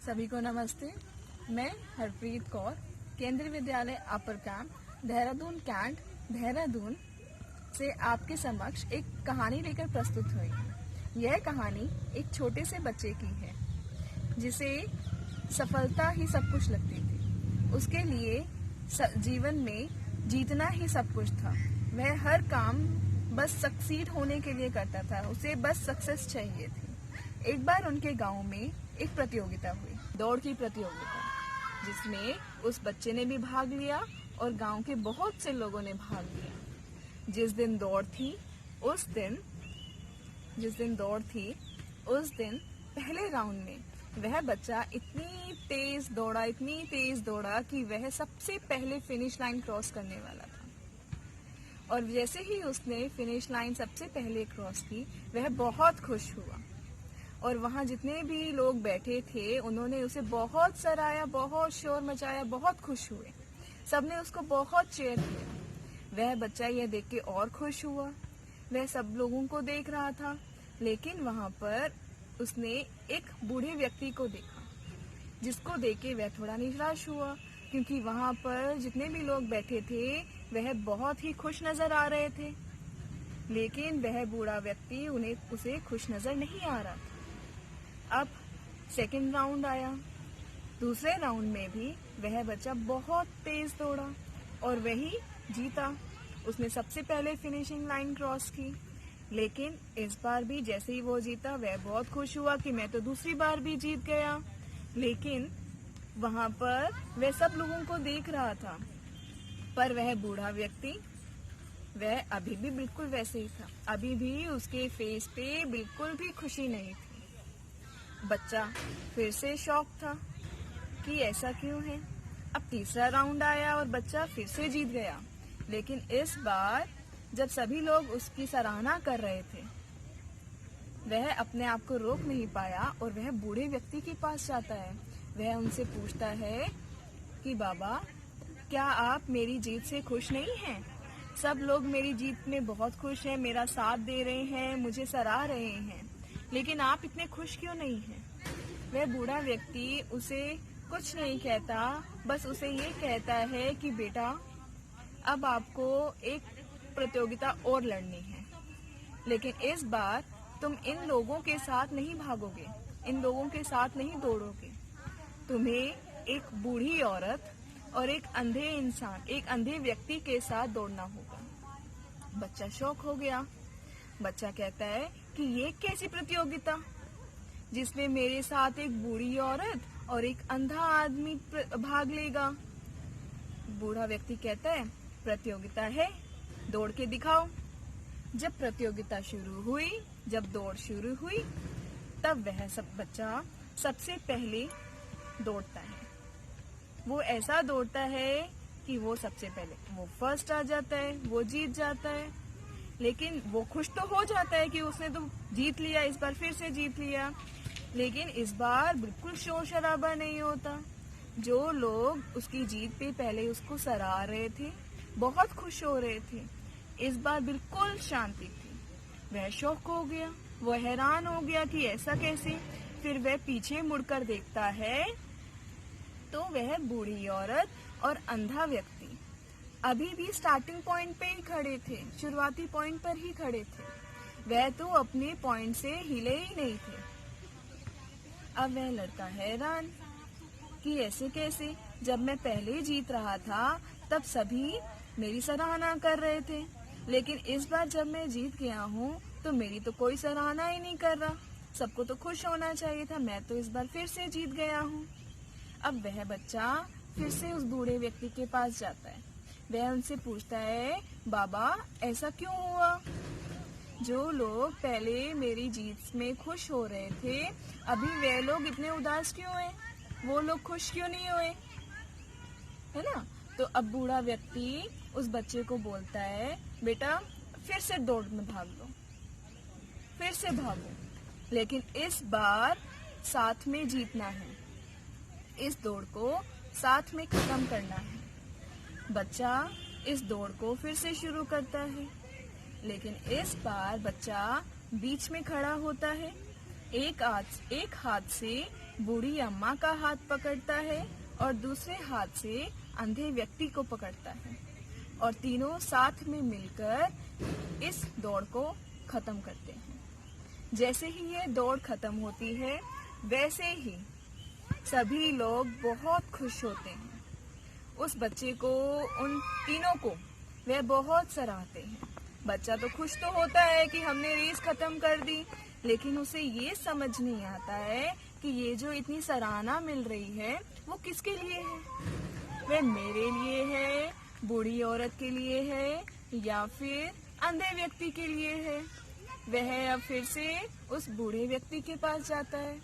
सभी को नमस्ते। मैं हरप्रीत कौर केंद्रीय विद्यालय अपर कैंप देहरादून कैंट देहरादून से आपके समक्ष एक कहानी लेकर प्रस्तुत हुई। यह कहानी एक छोटे से बच्चे की है जिसे सफलता ही सब कुछ लगती थी। उसके लिए जीवन में जीतना ही सब कुछ था। वह हर काम बस सक्सीड होने के लिए करता था। उसे बस सक्सेस चाहिए थी। एक बार उनके गांव में एक प्रतियोगिता हुई, दौड़ की प्रतियोगिता, जिसमें उस बच्चे ने भी भाग लिया और गांव के बहुत से लोगों ने भाग लिया। जिस दिन दौड़ थी उस दिन पहले राउंड में वह बच्चा इतनी तेज दौड़ा कि वह सबसे पहले फिनिश लाइन क्रॉस करने वाला था। और जैसे ही उसने फिनिश लाइन सबसे पहले क्रॉस की, वह बहुत खुश हुआ और वहां जितने भी लोग बैठे थे उन्होंने उसे बहुत सराहा, बहुत शोर मचाया, बहुत खुश हुए। सबने उसको बहुत चीयर किया। वह बच्चा यह देख के और खुश हुआ। वह सब लोगों को देख रहा था, लेकिन वहां पर उसने एक बूढ़े व्यक्ति को देखा, जिसको देख के वह थोड़ा निराश हुआ, क्योंकि वहां पर जितने भी लोग बैठे थे वह बहुत ही खुश नजर आ रहे थे, लेकिन वह बूढ़ा व्यक्ति उसे खुश नजर नहीं आ रहा था। अब सेकंड राउंड आया। दूसरे राउंड में भी वह बच्चा बहुत तेज दौड़ा और वही जीता। उसने सबसे पहले फिनिशिंग लाइन क्रॉस की, लेकिन इस बार भी जैसे ही वो जीता वह बहुत खुश हुआ कि मैं तो दूसरी बार भी जीत गया। लेकिन वहां पर वह सब लोगों को देख रहा था, पर वह बूढ़ा व्यक्ति वह अभी भी बिल्कुल वैसे ही था। अभी भी उसके फेस पे बिल्कुल भी खुशी नहीं थी। बच्चा फिर से शॉक था कि ऐसा क्यों है। अब तीसरा राउंड आया और बच्चा फिर से जीत गया, लेकिन इस बार जब सभी लोग उसकी सराहना कर रहे थे, वह अपने आप को रोक नहीं पाया और वह बूढ़े व्यक्ति के पास जाता है। वह उनसे पूछता है कि बाबा, क्या आप मेरी जीत से खुश नहीं हैं? सब लोग मेरी जीत में बहुत खुश हैं, मेरा साथ दे रहे हैं, मुझे सराह रहे हैं, लेकिन आप इतने खुश क्यों नहीं हैं? वह बूढ़ा व्यक्ति उसे कुछ नहीं कहता, बस उसे ये कहता है कि बेटा, अब आपको एक प्रतियोगिता और लड़नी है, लेकिन इस बार तुम इन लोगों के साथ नहीं भागोगे, इन लोगों के साथ नहीं दौड़ोगे। तुम्हें एक बूढ़ी औरत और एक अंधे इंसान, एक अंधे व्यक्ति के साथ दौड़ना होगा। बच्चा शॉक हो गया। बच्चा कहता है कि ये कैसी प्रतियोगिता, जिसमें मेरे साथ एक बूढ़ी औरत और एक अंधा आदमी भाग लेगा। बूढ़ा व्यक्ति कहता है, प्रतियोगिता है, दौड़ के दिखाओ। जब प्रतियोगिता शुरू हुई, जब दौड़ शुरू हुई, तब वह सब बच्चा सबसे पहले दौड़ता है। वो ऐसा दौड़ता है कि वो सबसे पहले वो फर्स्ट आ जाता है, वो जीत जाता है। लेकिन वो खुश तो हो जाता है कि उसने तो जीत लिया, इस बार फिर से जीत लिया। लेकिन इस बार बिल्कुल शोर शराबा नहीं होता। जो लोग उसकी जीत पे पहले उसको सराह रहे थे, बहुत खुश हो रहे थे, इस बार बिल्कुल शांति थी। वह शॉक हो गया, वह हैरान हो गया कि ऐसा कैसे। फिर वह पीछे मुड़कर देखता है तो वह बूढ़ी औरत और अंधा व्यक्ति अभी भी स्टार्टिंग पॉइंट पे ही खड़े थे, शुरुआती पॉइंट पर ही खड़े थे। वह तो अपने पॉइंट से हिले ही नहीं थे। अब वह लड़का हैरान कि ऐसे कैसे, जब मैं पहले जीत रहा था तब सभी मेरी सराहना कर रहे थे, लेकिन इस बार जब मैं जीत गया हूँ तो मेरी तो कोई सराहना ही नहीं कर रहा। सबको तो खुश होना चाहिए था, मैं तो इस बार फिर से जीत गया हूँ। अब वह बच्चा फिर से उस बूढ़े व्यक्ति के पास जाता है। वह उनसे पूछता है, बाबा, ऐसा क्यों हुआ? जो लोग पहले मेरी जीत में खुश हो रहे थे, अभी वे लोग इतने उदास क्यों हैं? वो लोग खुश क्यों नहीं हुए? है ना? तो अब बूढ़ा व्यक्ति उस बच्चे को बोलता है, बेटा, फिर से दौड़ में भाग लो, फिर से भागो, लेकिन इस बार साथ में जीतना है, इस दौड़ को साथ में खत्म करना है। बच्चा इस दौड़ को फिर से शुरू करता है, लेकिन इस बार बच्चा बीच में खड़ा होता है एक हाथ से बूढ़ी अम्मा का हाथ पकड़ता है और दूसरे हाथ से अंधे व्यक्ति को पकड़ता है और तीनों साथ में मिलकर इस दौड़ को खत्म करते हैं। जैसे ही ये दौड़ खत्म होती है वैसे ही सभी लोग बहुत खुश होते हैं। उस बच्चे को, उन तीनों को वह बहुत सराहते हैं। बच्चा तो खुश तो होता है कि हमने रेस खत्म कर दी, लेकिन उसे ये समझ नहीं आता है कि ये जो इतनी सराहना मिल रही है वो किसके लिए है। वह मेरे लिए है, बूढ़ी औरत के लिए है या फिर अंधे व्यक्ति के लिए है। वह अब फिर से उस बूढ़े व्यक्ति के पास जाता है।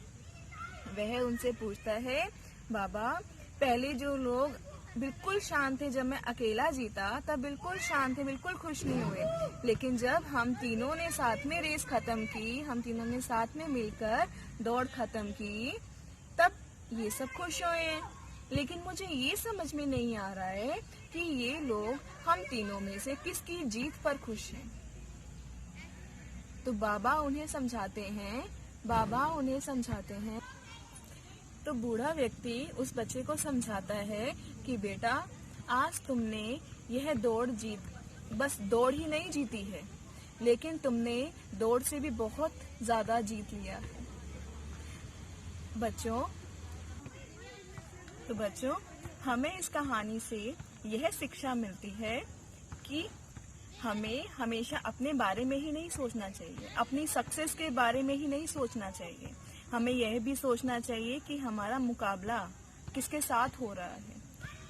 वह उनसे पूछता है, बाबा पहले जो लोग बिल्कुल शांत थे, जब मैं अकेला जीता तब बिल्कुल शांत थे, बिल्कुल खुश नहीं हुए, लेकिन जब हम तीनों ने साथ में रेस खत्म की, हम तीनों ने साथ में मिलकर दौड़ खत्म की, तब ये सब खुश हुए हैं। लेकिन मुझे ये समझ में नहीं आ रहा है कि ये लोग हम तीनों में से किसकी जीत पर खुश हैं। तो बाबा उन्हें समझाते हैं। तो बूढ़ा व्यक्ति उस बच्चे को समझाता है कि बेटा, आज तुमने यह दौड़ बस दौड़ ही नहीं जीती है, लेकिन तुमने दौड़ से भी बहुत ज्यादा जीत लिया है। बच्चों, हमें इस कहानी से यह शिक्षा मिलती है कि हमें हमेशा अपने बारे में ही नहीं सोचना चाहिए, अपनी सक्सेस के बारे में ही नहीं सोचना चाहिए। हमें यह भी सोचना चाहिए कि हमारा मुकाबला किसके साथ हो रहा है।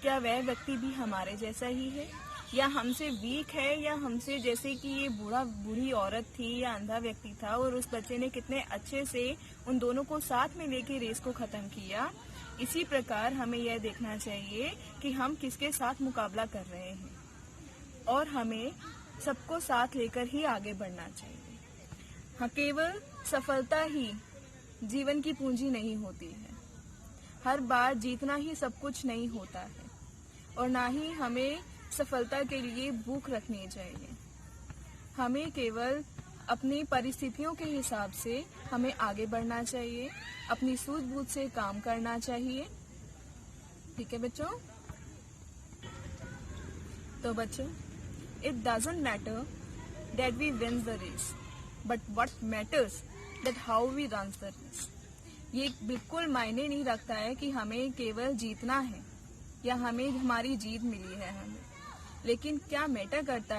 क्या वह व्यक्ति भी हमारे जैसा ही है या हमसे वीक है, या हमसे, जैसे कि ये बूढ़ी औरत थी या अंधा व्यक्ति था और उस बच्चे ने कितने अच्छे से उन दोनों को साथ में लेके रेस को खत्म किया। इसी प्रकार हमें यह देखना चाहिए कि हम किसके साथ मुकाबला कर रहे हैं और हमें सबको साथ लेकर ही आगे बढ़ना चाहिए। हाँ, केवल सफलता ही जीवन की पूंजी नहीं होती है। हर बार जीतना ही सब कुछ नहीं होता है और ना ही हमें सफलता के लिए भूख रखनी चाहिए। हमें केवल अपनी परिस्थितियों के हिसाब से हमें आगे बढ़ना चाहिए, अपनी सूझबूझ से काम करना चाहिए। ठीक है बच्चों? तो बच्चों, it doesn't matter that we win the race, but what matters that how we run the race. ये बिल्कुल मायने नहीं रखता है कि हमें केवल जीतना है या हमें हमारी जीत मिली है हमें, लेकिन क्या मैटर करता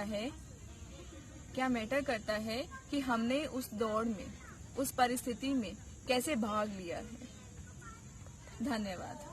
है कि हमने उस दौड़ में, उस परिस्थिति में कैसे भाग लिया है। धन्यवाद।